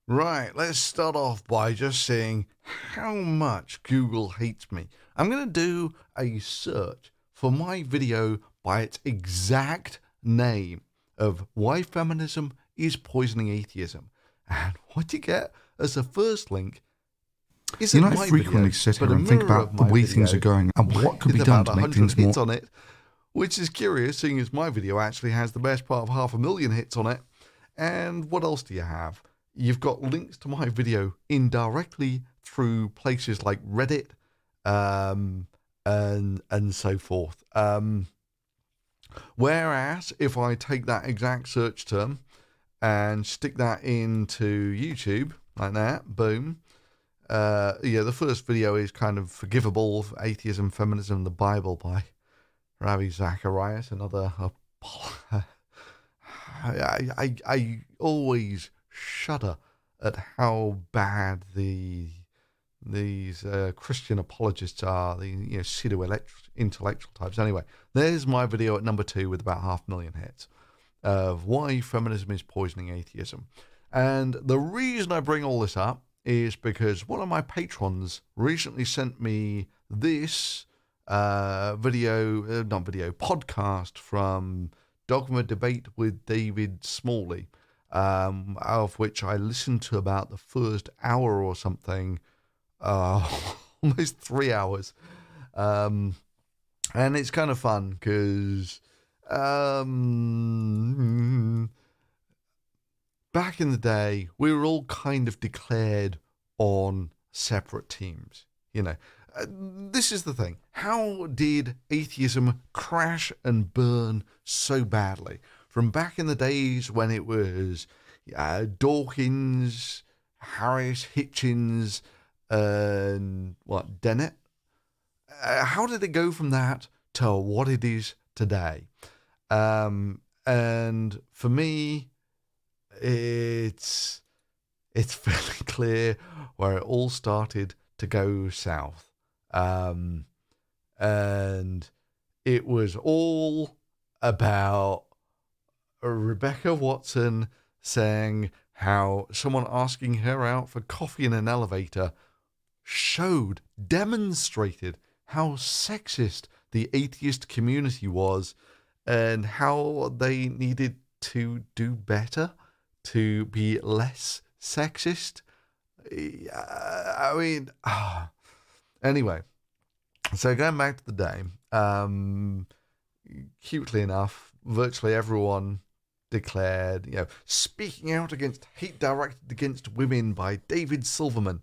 Right, let's start off by just saying how much Google hates me. I'm going to do a search for my video by its exact name of why feminism is poisoning atheism. And what you get as the first link You isn't know, I my frequently video, sit but here a and think mirror of about the my way things are video going and what could with be done about to make 100 things more. hits on it, which is curious, seeing as my video actually has the best part of 500,000 hits on it. And what else do you have? You've got links to my video indirectly through places like Reddit, and so forth. Whereas if I take that exact search term and stick that into YouTube like that, boom. The first video is kind of forgivable: Atheism, Feminism, the Bible by Ravi Zacharias. Another I always shudder at how bad these Christian apologists are, the pseudo-intellectual types. Anyway, there's my video at number 2 with about 500,000 hits of why feminism is poisoning atheism. And the reason I bring all this up is because one of my patrons recently sent me this podcast from Dogma Debate with David Smalley, of which I listened to about the first hour or something, almost 3 hours. And it's kind of fun because back in the day, we were all kind of declared on separate teams. This is the thing. How did atheism crash and burn so badly? From back in the days when it was Dawkins, Harris, Hitchens, and Dennett? How did it go from that to what it is today? And for me, it's fairly clear where it all started to go south. And it was all about Rebecca Watson saying how someone asking her out for coffee in an elevator demonstrated how sexist the atheist community was and how they needed to do better to be less sexist. Anyway, so going back to the day, cutely enough, virtually everyone declared, speaking out against hate directed against women by David Silverman,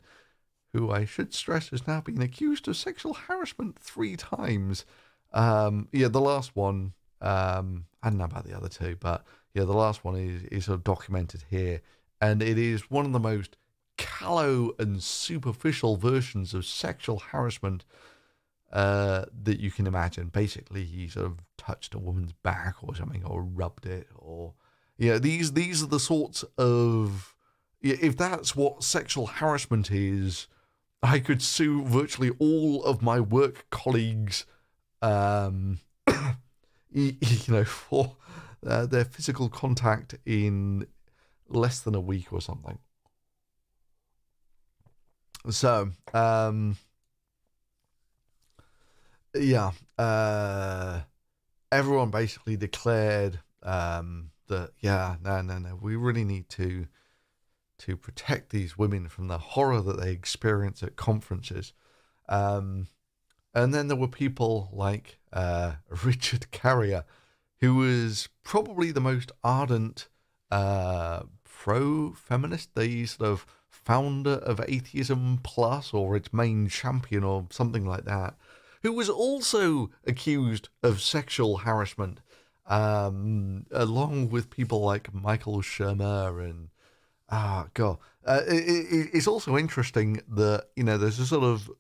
who I should stress has now been accused of sexual harassment 3 times. The last one, I don't know about the other 2, but the last one is sort of documented here, and it is one of the most callow and superficial versions of sexual harassment that you can imagine. Basically, he sort of touched a woman's back or something, or rubbed it, or these are the sorts of, if that's what sexual harassment is, I could sue virtually all of my work colleagues, for their physical contact in less than a week or something. So, everyone basically declared that, no, we really need to protect these women from the horror that they experience at conferences. And then there were people like Richard Carrier, who was probably the most ardent pro-feminist, the sort of founder of Atheism Plus, or its main champion, or something like that, who was also accused of sexual harassment, along with people like Michael Shermer and it's also interesting that there's a sort of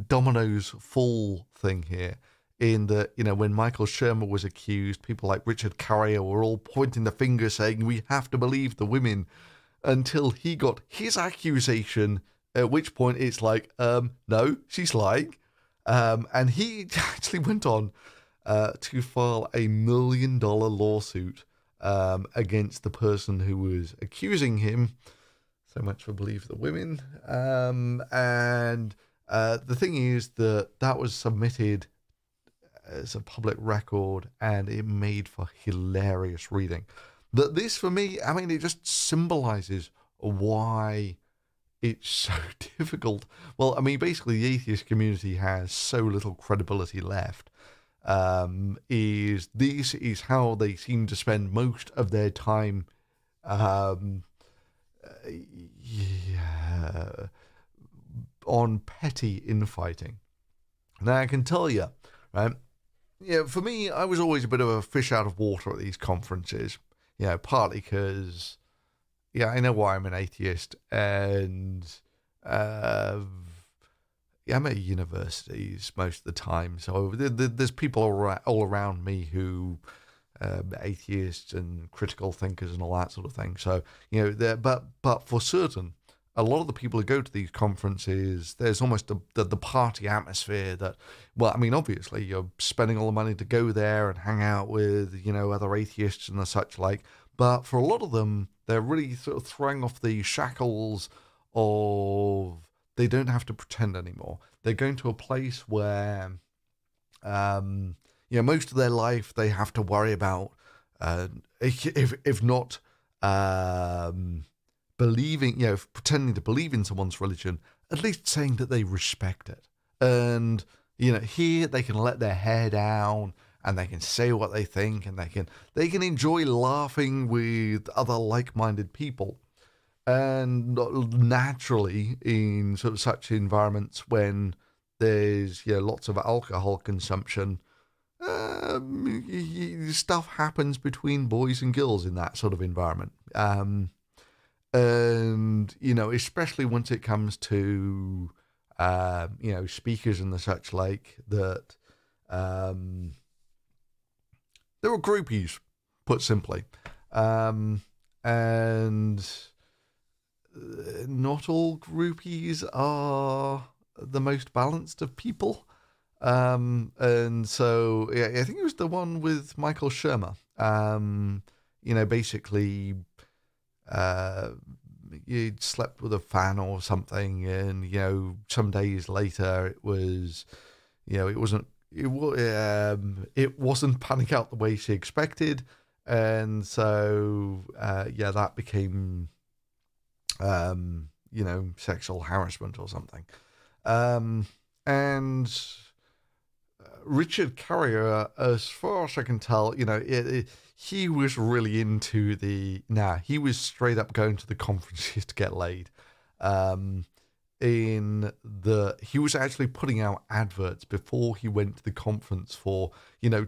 dominoes fall thing here, in that when Michael Shermer was accused, people like Richard Carrier were all pointing the finger saying we have to believe the women, until he got his accusation, at which point it's like, no, she's lying. And he actually went on to file $1 million lawsuit against the person who was accusing him, So much for Believe the Women. And the thing is that was submitted as a public record, and it made for hilarious reading. But this, for me, I mean, it just symbolizes why it's so difficult. Well, I mean, basically, the atheist community has so little credibility left. This is how they seem to spend most of their time. Yeah, on petty infighting. Now, I can tell you, right? Yeah, for me, I was always a bit of a fish out of water at these conferences. Partly because, I know why I'm an atheist, and I'm at universities most of the time, so there's people all around me who atheists and critical thinkers and all that sort of thing. So but for certain, a lot of the people who go to these conferences, there's almost the party atmosphere that, well, I mean, obviously you're spending all the money to go there and hang out with, other atheists and the such like. But for a lot of them, they're really sort of throwing off the shackles of, they don't have to pretend anymore. They're going to a place where, most of their life they have to worry about, if not, believing, pretending to believe in someone's religion, at least saying that they respect it. And, here they can let their hair down and they can say what they think, and they can enjoy laughing with other like-minded people. And naturally, in sort of such environments when there's lots of alcohol consumption, stuff happens between boys and girls in that sort of environment. And, especially once it comes to, speakers and the such like, that there are groupies, put simply. And not all groupies are the most balanced of people. And so, I think it was the one with Michael Shermer. Basically, you'd slept with a fan or something, and some days later it was, it wasn't panning out the way she expected, and so that became sexual harassment or something. And Richard Carrier, as far as I can tell, he was really into he was straight up going to the conferences to get laid. He was actually putting out adverts before he went to the conference for,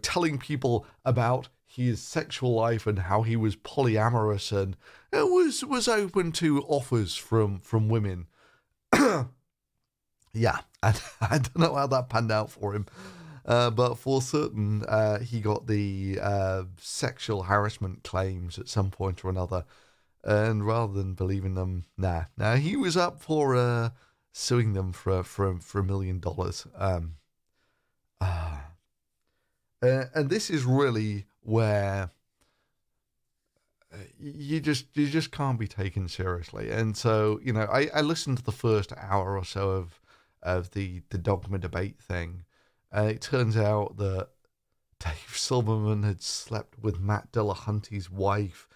telling people about his sexual life and how he was polyamorous and was open to offers from women. Yeah, I don't know how that panned out for him. But for certain, he got the sexual harassment claims at some point or another. And rather than believing them, he was up for suing them for $1 million. And this is really where you just can't be taken seriously. And so, I listened to the first hour or so of the dogma debate thing. And it turns out that Dave Silverman had slept with Matt Dillahunty's wife.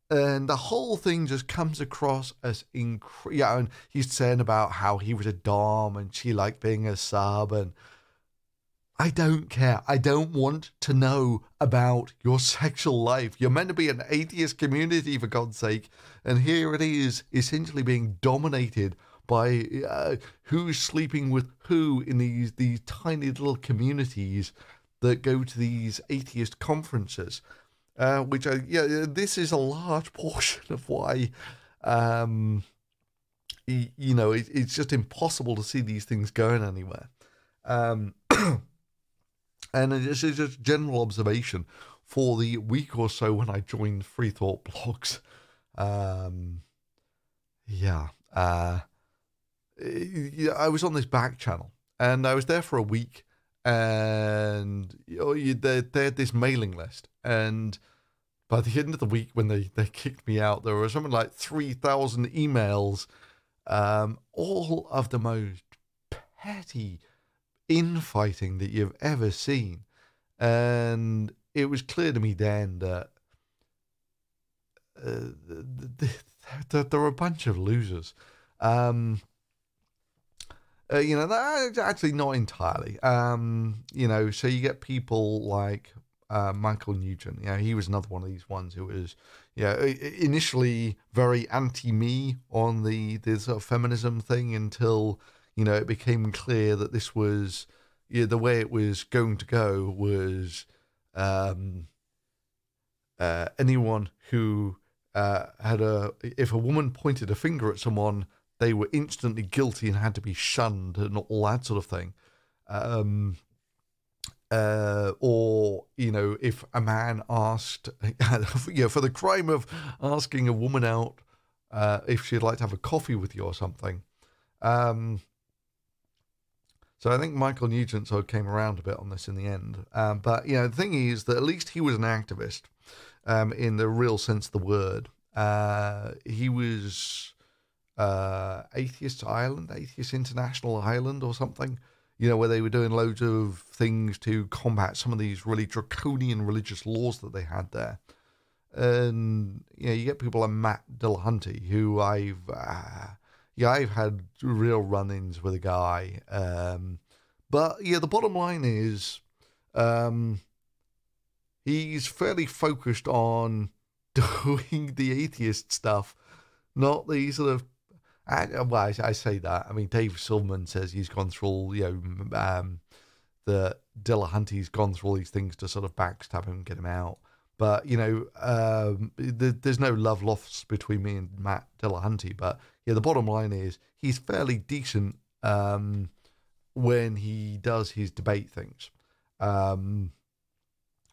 And the whole thing just comes across as and he's saying about how he was a dom and she liked being a sub. And I don't care. I don't want to know about your sexual life. You're meant to be an atheist community, for God's sake. And here it is, essentially being dominated by who's sleeping with who in these tiny little communities that go to these atheist conferences, this is a large portion of why, it's just impossible to see these things going anywhere. And it's just general observation for the week or so when I joined Free Thought Blogs. I was on this back channel, and I was there for a week, and they had this mailing list, and by the end of the week, when they kicked me out, there were something like 3,000 emails, all of the most petty infighting that you've ever seen. And it was clear to me then that they're a bunch of losers. Actually not entirely. So you get people like Michael Nugent. He was another one of these ones who was, initially very anti-me on the sort of feminism thing until, it became clear that this was, the way it was going to go was anyone who if a woman pointed a finger at someone, they were instantly guilty and had to be shunned and all that sort of thing. Or, if a man asked, for the crime of asking a woman out if she'd like to have a coffee with you or something. So I think Michael Nugent sort of came around a bit on this in the end. But, the thing is that at least he was an activist in the real sense of the word. He was Atheist International Ireland or something, where they were doing loads of things to combat some of these really draconian religious laws that they had there. And, you get people like Matt Dillahunty, who I've had real run-ins with a guy. But, the bottom line is he's fairly focused on doing the atheist stuff, not the sort of... I say that. I mean, Dave Silverman says he's gone through all, the Dillahunty's gone through all these things to sort of backstab him and get him out. But, there's no love lost between me and Matt Dillahunty. But, the bottom line is he's fairly decent when he does his debate things,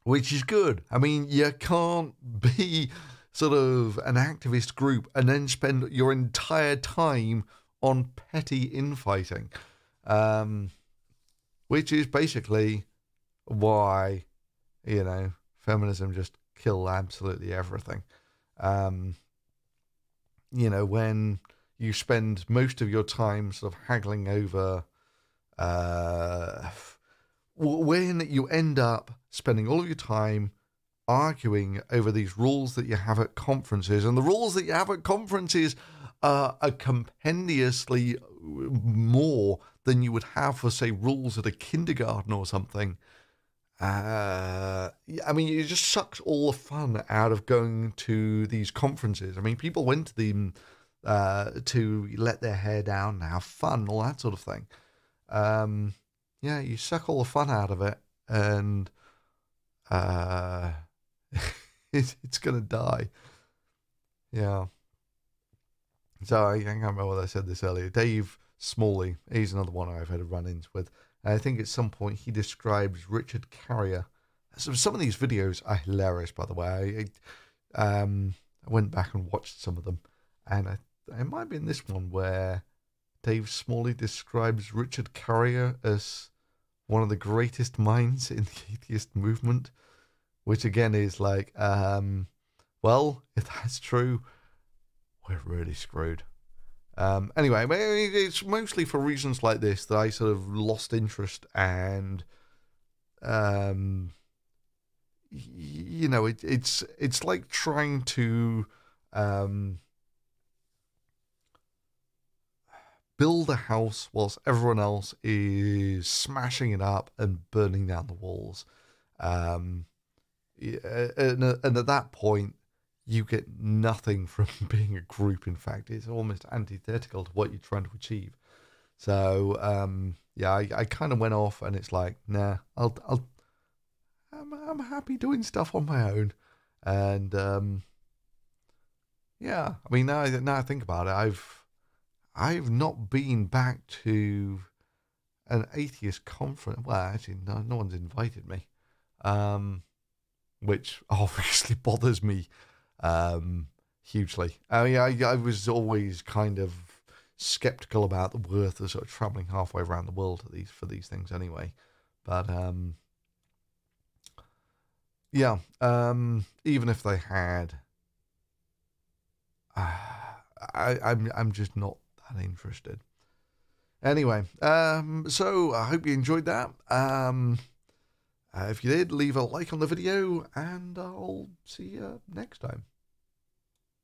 which is good. I mean, you can't be sort of an activist group and then spend your entire time on petty infighting, which is basically why, feminism just killed absolutely everything. When you spend most of your time sort of haggling over, when you end up spending all of your time arguing over these rules that you have at conferences, and the rules that you have at conferences are compendiously more than you would have for, say, rules at a kindergarten or something. I mean, it just sucks all the fun out of going to these conferences. I mean, people went to them to let their hair down and have fun, all that sort of thing. You suck all the fun out of it, and it's gonna die. Yeah. So I can't remember whether I said this earlier. Dave Smalley, he's another one I've had run-ins with. And I think at some point he describes Richard Carrier. Some of these videos are hilarious, by the way. I went back and watched some of them, and it might be in this one where Dave Smalley describes Richard Carrier as one of the greatest minds in the atheist movement, which again is like, well, if that's true, we're really screwed. Anyway, it's mostly for reasons like this that I sort of lost interest, and it's like trying to build a house whilst everyone else is smashing it up and burning down the walls. And at that point, you get nothing from being a group. In fact, it's almost antithetical to what you're trying to achieve. So, I kind of went off, and it's like, nah, I'm happy doing stuff on my own. And, I mean, now I think about it, I've not been back to an atheist conference. Well, actually, no one's invited me, which obviously bothers me hugely. I mean, I was always kind of skeptical about the worth of sort of traveling halfway around the world for these things anyway. But Yeah. Even if they had, I'm just not that interested. Anyway, so I hope you enjoyed that. If you did, leave a like on the video, and I'll see you next time.